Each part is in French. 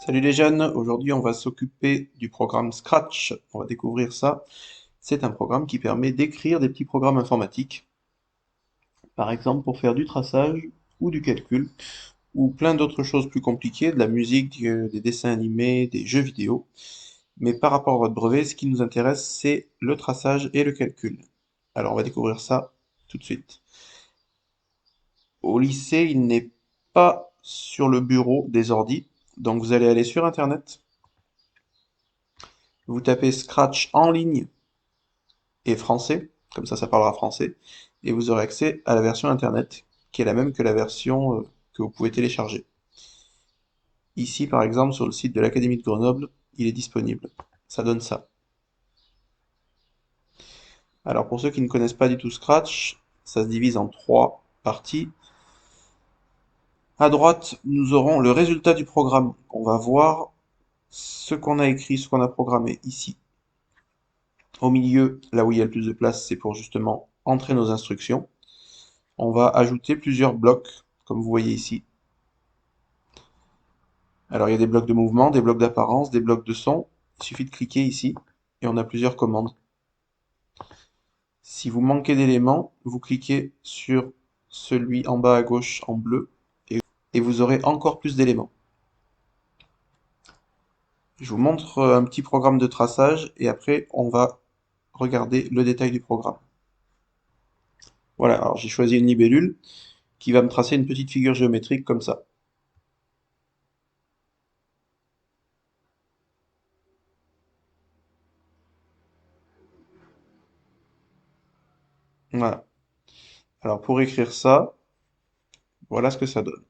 Salut les jeunes, aujourd'hui on va s'occuper du programme Scratch. On va découvrir ça. C'est un programme qui permet d'écrire des petits programmes informatiques, par exemple pour faire du traçage ou du calcul, ou plein d'autres choses plus compliquées, de la musique, des dessins animés, des jeux vidéo. Mais par rapport à votre brevet, ce qui nous intéresse, c'est le traçage et le calcul. Alors on va découvrir ça tout de suite. Au lycée, il n'est pas sur le bureau des ordis, donc vous allez aller sur Internet, vous tapez Scratch en ligne et français, comme ça parlera français, et vous aurez accès à la version internet, qui est la même que la version que vous pouvez télécharger. Ici, par exemple, sur le site de l'Académie de Grenoble, il est disponible. Ça donne ça. Alors pour ceux qui ne connaissent pas du tout Scratch, ça se divise en trois parties. À droite, nous aurons le résultat du programme. On va voir ce qu'on a écrit, ce qu'on a programmé ici. Au milieu, là où il y a le plus de place, c'est pour justement entrer nos instructions. On va ajouter plusieurs blocs, comme vous voyez ici. Alors il y a des blocs de mouvement, des blocs d'apparence, des blocs de son. Il suffit de cliquer ici et on a plusieurs commandes. Si vous manquez d'éléments, vous cliquez sur celui en bas à gauche en bleu et vous aurez encore plus d'éléments. Je vous montre un petit programme de traçage et après on va regarder le détail du programme. Voilà, alors j'ai choisi une libellule qui va me tracer une petite figure géométrique comme ça. Voilà. Alors pour écrire ça, voilà ce que ça donne.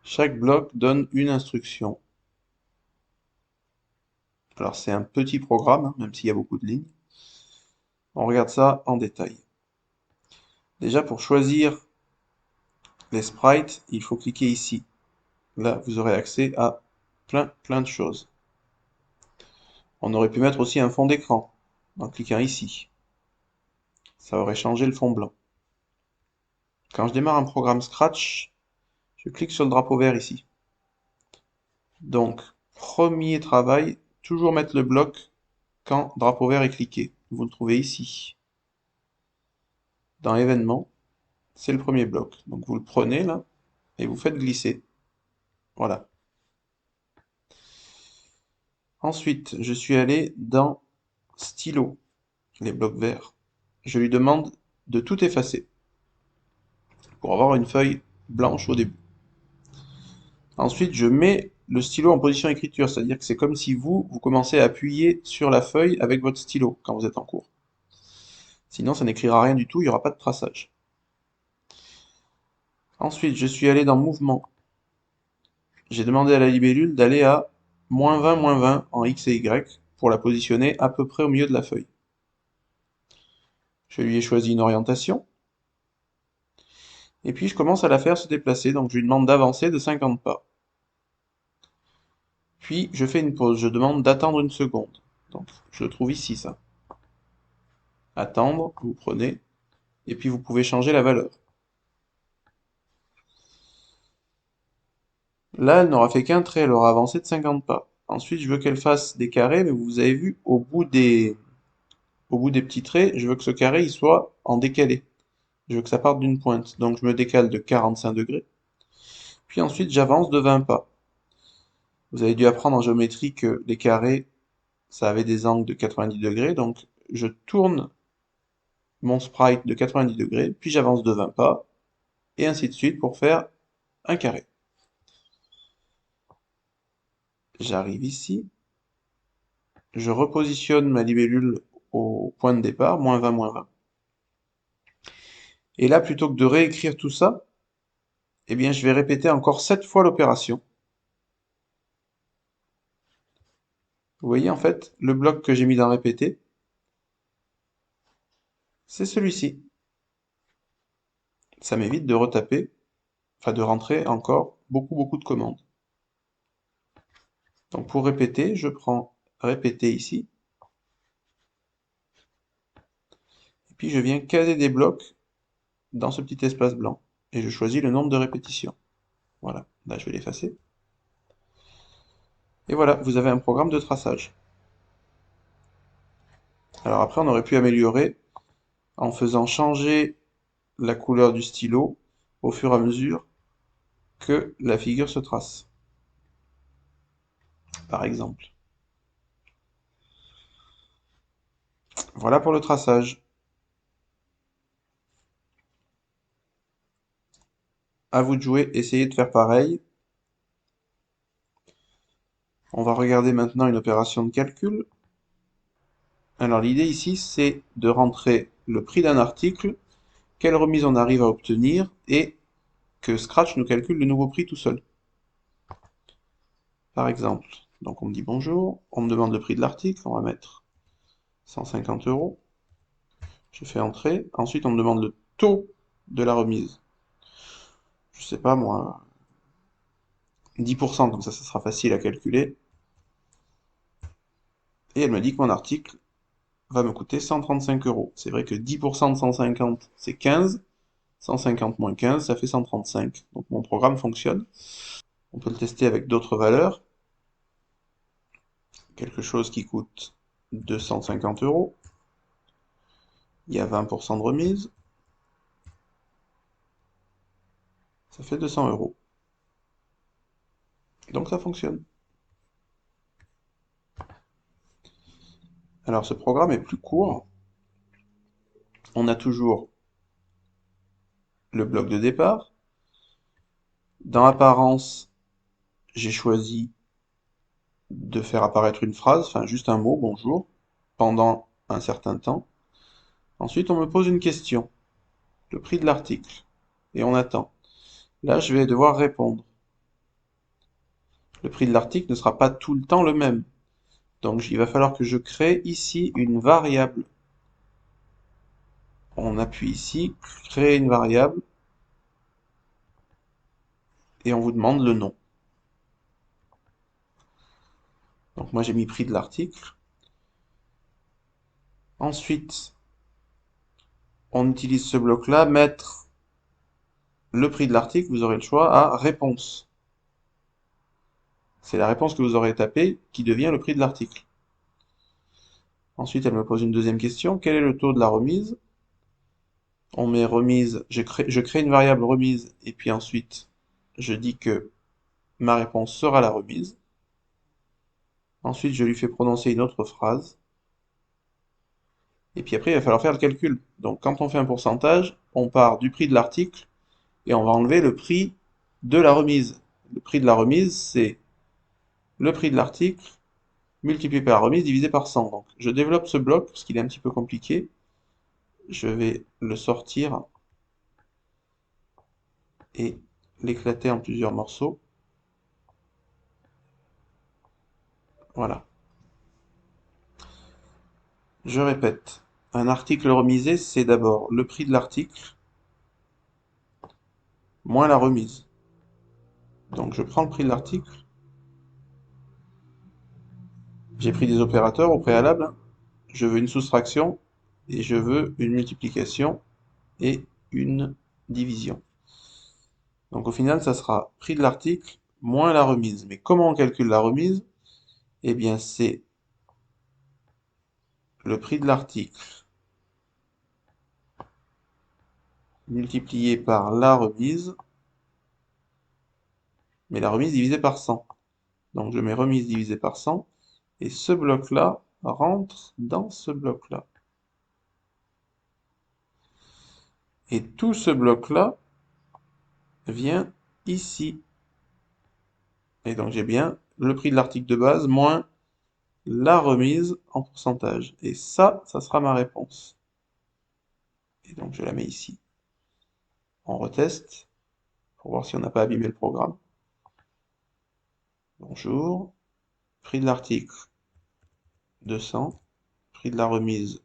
Chaque bloc donne une instruction. Alors c'est un petit programme, hein, même s'il y a beaucoup de lignes. On regarde ça en détail. Déjà pour choisir les sprites, il faut cliquer ici. Là, vous aurez accès à plein de choses. On aurait pu mettre aussi un fond d'écran en cliquant ici. Ça aurait changé le fond blanc. Quand je démarre un programme Scratch, je clique sur le drapeau vert ici. Donc, premier travail, toujours mettre le bloc quand drapeau vert est cliqué. Vous le trouvez ici. Dans événements, c'est le premier bloc. Donc vous le prenez là et vous faites glisser. Voilà. Ensuite, je suis allé dans stylo, les blocs verts. Je lui demande de tout effacer pour avoir une feuille blanche au début. Ensuite, je mets le stylo en position écriture, c'est-à-dire que c'est comme si vous commencez à appuyer sur la feuille avec votre stylo quand vous êtes en cours. Sinon, ça n'écrira rien du tout, il n'y aura pas de traçage. Ensuite, je suis allé dans mouvement. J'ai demandé à la libellule d'aller à -20 en X et Y pour la positionner à peu près au milieu de la feuille. Je lui ai choisi une orientation. Et puis je commence à la faire se déplacer, donc je lui demande d'avancer de 50 pas. Puis je fais une pause, je demande d'attendre une seconde. Donc je le trouve ici ça. Attendre, vous prenez, et puis vous pouvez changer la valeur. Là, elle n'aura fait qu'un trait, elle aura avancé de 50 pas. Ensuite, je veux qu'elle fasse des carrés, mais vous avez vu, au bout des petits traits, je veux que ce carré il soit en décalé. Je veux que ça parte d'une pointe. Donc je me décale de 45 degrés. Puis ensuite, j'avance de 20 pas. Vous avez dû apprendre en géométrie que les carrés, ça avait des angles de 90 degrés. Donc je tourne mon sprite de 90 degrés, puis j'avance de 20 pas, et ainsi de suite pour faire un carré. J'arrive ici, je repositionne ma libellule au point de départ, -20, -20. Et là, plutôt que de réécrire tout ça, eh bien, je vais répéter encore 7 fois l'opération. Vous voyez, en fait, le bloc que j'ai mis dans répéter, c'est celui-ci. Ça m'évite de retaper, enfin de rentrer encore beaucoup de commandes. Donc pour répéter, je prends répéter ici, et puis je viens caser des blocs dans ce petit espace blanc, et je choisis le nombre de répétitions. Voilà, là je vais l'effacer. Et voilà, vous avez un programme de traçage. Alors après, on aurait pu améliorer en faisant changer la couleur du stylo au fur et à mesure que la figure se trace, par exemple. Voilà pour le traçage. À vous de jouer, essayez de faire pareil. On va regarder maintenant une opération de calcul. Alors l'idée ici, c'est de rentrer le prix d'un article, quelle remise on arrive à obtenir, et que Scratch nous calcule le nouveau prix tout seul. Par exemple, donc on me dit bonjour, on me demande le prix de l'article, on va mettre 150 euros. Je fais entrer. Ensuite, on me demande le taux de la remise. Je sais pas moi, 10%, comme ça sera facile à calculer. Et elle me dit que mon article va me coûter 135 euros. C'est vrai que 10% de 150, c'est 15. 150 moins 15, ça fait 135. Donc mon programme fonctionne. On peut le tester avec d'autres valeurs. Quelque chose qui coûte 250 euros. Il y a 20% de remise. Ça fait 200 euros. Donc ça fonctionne. Alors ce programme est plus court. On a toujours le bloc de départ. Dans Apparence, j'ai choisi de faire apparaître une phrase, enfin juste un mot, bonjour, pendant un certain temps. Ensuite, on me pose une question, le prix de l'article, et on attend. Là, je vais devoir répondre. Le prix de l'article ne sera pas tout le temps le même. Donc, il va falloir que je crée ici une variable. On appuie ici, créer une variable, et on vous demande le nom. Donc, moi, j'ai mis prix de l'article. Ensuite, on utilise ce bloc-là, mettre le prix de l'article, vous aurez le choix à réponse. C'est la réponse que vous aurez tapée qui devient le prix de l'article. Ensuite, elle me pose une deuxième question. Quel est le taux de la remise? On met remise, je crée une variable remise, et puis ensuite, je dis que ma réponse sera la remise. Ensuite, je lui fais prononcer une autre phrase. Et puis après, il va falloir faire le calcul. Donc, quand on fait un pourcentage, on part du prix de l'article, et on va enlever le prix de la remise. Le prix de la remise, c'est le prix de l'article multiplié par la remise divisé par 100. Donc, je développe ce bloc, parce qu'il est un petit peu compliqué. Je vais le sortir et l'éclater en plusieurs morceaux. Voilà. Je répète. Un article remisé, c'est d'abord le prix de l'article moins la remise. Donc je prends le prix de l'article. J'ai pris des opérateurs au préalable. Je veux une soustraction et je veux une multiplication et une division. Donc au final, ça sera prix de l'article moins la remise. Mais comment on calcule la remise? Eh bien, c'est le prix de l'article multiplié par la remise, mais la remise divisée par 100. Donc je mets remise divisée par 100, et ce bloc-là rentre dans ce bloc-là. Et tout ce bloc-là vient ici. Et donc j'ai bien le prix de l'article de base moins la remise en pourcentage. Et ça sera ma réponse. Et donc je la mets ici. On reteste pour voir si on n'a pas abîmé le programme. Bonjour. Prix de l'article 200. Prix de la remise,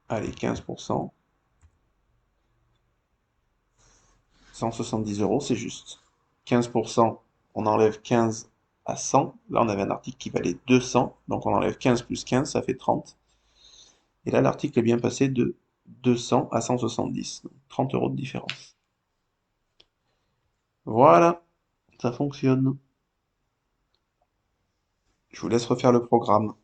allez, 15%. 170 euros, c'est juste. 15%, on enlève 15 à 100. Là, on avait un article qui valait 200, donc on enlève 15 plus 15, ça fait 30. Et là, l'article est bien passé de 200 à 170, donc 30 euros de différence. Voilà, ça fonctionne. Je vous laisse refaire le programme.